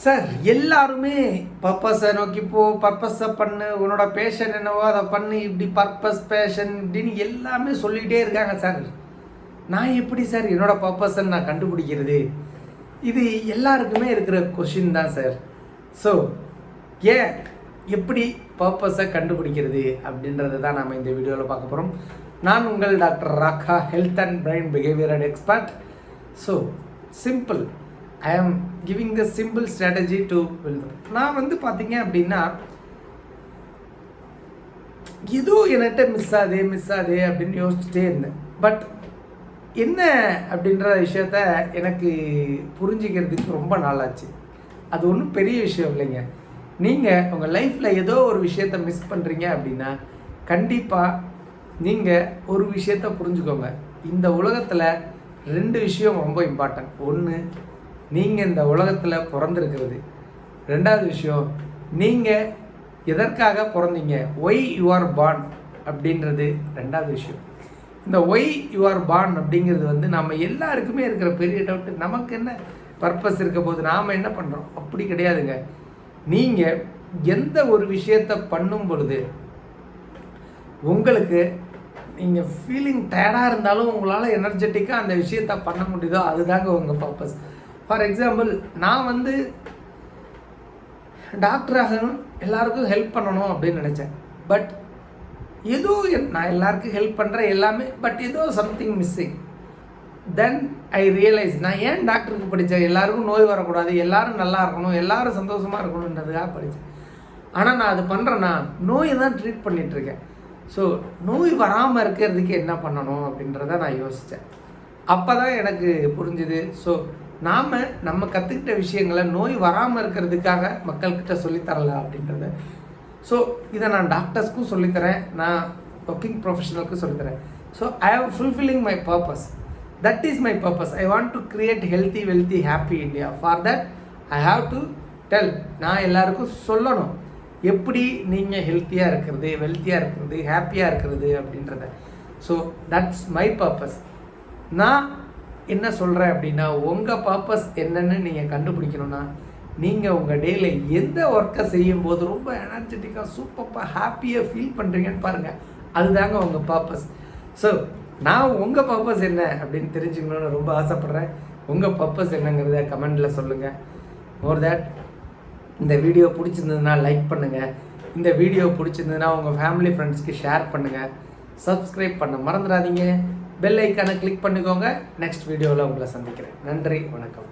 Sir எல்லாருமே பர்பஸை நோக்கி போ, பர்பஸை பண்ணு, உன்னோட பேஷன் என்னவோ அதை பண்ணு, இப்படி பர்பஸ் பேஷன் இப்படின்னு எல்லாமே சொல்லிகிட்டே இருக்காங்க சார். நான் எப்படி சார் என்னோட பர்பஸை நான் கண்டுபிடிக்கிறது? இது எல்லாருக்குமே இருக்கிற கொஷின் தான் சார். ஸோ எப்படி பர்பஸை கண்டுபிடிக்கிறது அப்படின்றத தான் நாம் இந்த வீடியோவில் பார்க்க போகிறோம். நான் உங்கள் doctor Rakka, health and brain behaviour expert. So simple, I am giving the simple strategy to build. நான் பார்த்தீங்க அப்படின்னா ஏதோ என்கிட்ட மிஸ் ஆகுதே அப்படின்னு யோசிச்சுட்டே இருந்தேன். பட் என்ன அப்படின்ற விஷயத்த எனக்கு புரிஞ்சிக்கிறதுக்கு ரொம்ப நாளாச்சு. அது ஒன்றும் பெரிய விஷயம் இல்லைங்க. நீங்கள் உங்கள் லைஃப்பில் ஏதோ ஒரு விஷயத்த மிஸ் பண்ணுறீங்க அப்படின்னா கண்டிப்பாக நீங்கள் ஒரு விஷயத்த புரிஞ்சுக்கோங்க. இந்த உலகத்தில் 2 விஷயம் ரொம்ப இம்பார்ட்டன்ட். ஒன்று, நீங்கள் இந்த உலகத்தில் பிறந்திருக்கிறது. 2வது விஷயம், நீங்கள் எதற்காக பிறந்தீங்க, ஒய் யூ ஆர் பார்ன் அப்படின்றது 2வது விஷயம். இந்த ஒய் யூ ஆர் பார்ன் அப்படிங்கிறது நம்ம எல்லாருக்குமே இருக்கிற பெரிய டவுட். நமக்கு என்ன பர்பஸ் இருக்க போது, நாம் என்ன பண்ணுறோம் அப்படி கிடையாதுங்க. நீங்கள் எந்த ஒரு விஷயத்தை பண்ணும் பொழுது உங்களுக்கு நீங்கள் ஃபீலிங் டயர்டாக இருந்தாலும் உங்களால் எனர்ஜெட்டிக்காக அந்த விஷயத்த பண்ண முடியுதோ அதுதாங்க உங்கள் பர்பஸ். ஃபார் எக்ஸாம்பிள், நான் டாக்டராக எல்லாருக்கும் ஹெல்ப் பண்ணணும் அப்படின்னு நினச்சேன். பட் ஏதோ நான் எல்லாருக்கும் ஹெல்ப் பண்ணுறேன் எல்லாமே, பட் ஏதோ சம்திங் மிஸ்ஸிங். தென் ஐ ரியலைஸ், நான் ஏன் டாக்டருக்கு படித்தேன்? எல்லாருக்கும் நோய் வரக்கூடாது, எல்லோரும் நல்லா இருக்கணும், எல்லோரும் சந்தோஷமாக இருக்கணுன்றதுக்காக படித்தேன். ஆனால் நான் அது பண்ணுறேன்னா நோயை தான் ட்ரீட் பண்ணிகிட்ருக்கேன். ஸோ நோய் வராமல் இருக்கிறதுக்கு என்ன பண்ணணும் அப்படின்றத நான் யோசித்தேன். அப்போ தான் எனக்கு புரிஞ்சுது. ஸோ நம்ம கற்றுக்கிட்ட விஷயங்களை நோய் வராமல் இருக்கிறதுக்காக மக்கள்கிட்ட சொல்லித்தரலாம் அப்படின்றத. ஸோ இதை நான் டாக்டர்ஸ்க்கும் சொல்லித்தரேன், நான் ஒர்க்கிங் ப்ரொஃபஷனலுக்கும் சொல்லித்தரேன். ஸோ ஐ ஆம் fulfilling my purpose. That is my purpose. I want to create healthy, wealthy, happy India. For that I have to tell. நான் எல்லாருக்கும் சொல்லணும் எப்படி நீங்கள் ஹெல்த்தியாக இருக்கிறது, வெல்த்தியாக இருக்கிறது, ஹாப்பியாக இருக்கிறது அப்படின்றத. So that's my purpose. நான் என்ன சொல்கிறேன் அப்படின்னா, உங்கள் பர்பஸ் என்னன்னு நீங்கள் கண்டுபிடிக்கணும்னா நீங்கள் உங்கள் டேயில் எந்த ஒர்க்கை செய்யும்போது ரொம்ப எனர்ஜெட்டிக்காக சூப்பராக ஹாப்பியாக ஃபீல் பண்ணுறீங்கன்னு பாருங்கள். அதுதாங்க உங்கள் பர்பஸ். ஸோ நான் உங்கள் பர்பஸ் என்ன அப்படின்னு தெரிஞ்சுக்கணுன்னு ரொம்ப ஆசைப்பட்றேன். உங்கள் பர்பஸ் என்னங்கிறத கமெண்டில் சொல்லுங்கள். மோர் தேட், இந்த வீடியோ பிடிச்சிருந்ததுன்னா லைக் பண்ணுங்கள். இந்த வீடியோ பிடிச்சிருந்ததுன்னா உங்கள் ஃபேமிலி ஃப்ரெண்ட்ஸ்க்கு ஷேர் பண்ணுங்கள். சப்ஸ்கிரைப் பண்ண மறந்துடாதீங்க. பெல் ஐக்கானை கிளிக் பண்ணிக்கோங்க. நெக்ஸ்ட் வீடியோவில் உங்களை சந்திக்கிறேன். நன்றி, வணக்கம்.